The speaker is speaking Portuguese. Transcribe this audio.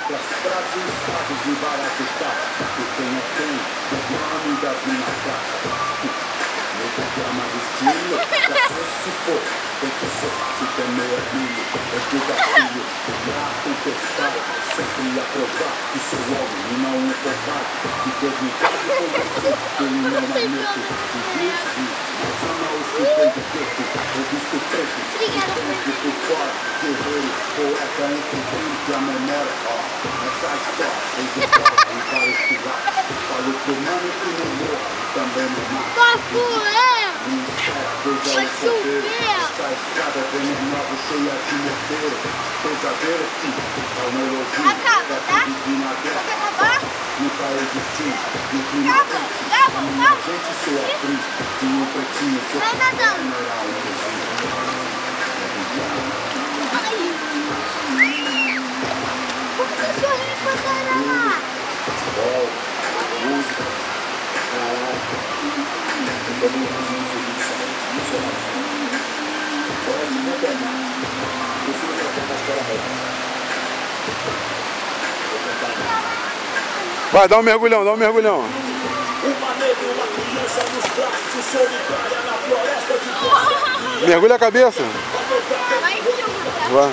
letras, frases, estados de barato-tá. O quem é quem, o nome das minhas frases. Meu programa de estilo, já se for, tem que ser, se tem meio filho, é do gatilho, pra contestar, sempre aprovar, que sou homem e não um covarde, que teve quase convencer, que ele não é neto, e disse, mas ama os que tem de preto, eu visto preto, e por fora, guerreiro, poeta entre dentro a memória, ó, essa história, eu decoro e para estudar, falo pro mano que não morra, e também não mata. Vai chover! Essa escada venenosa cheia de morteiro. Pesadelo que é uma elogio. Acaba, tá? Pode acabar? Nunca existiu. Acaba, acaba, a gente sou atriz. De um pretinho que eu general Por que o senhor recordará lá? Futebol, música, Vai, dá um mergulhão, dá um mergulhão. Mergulha a cabeça. Vai.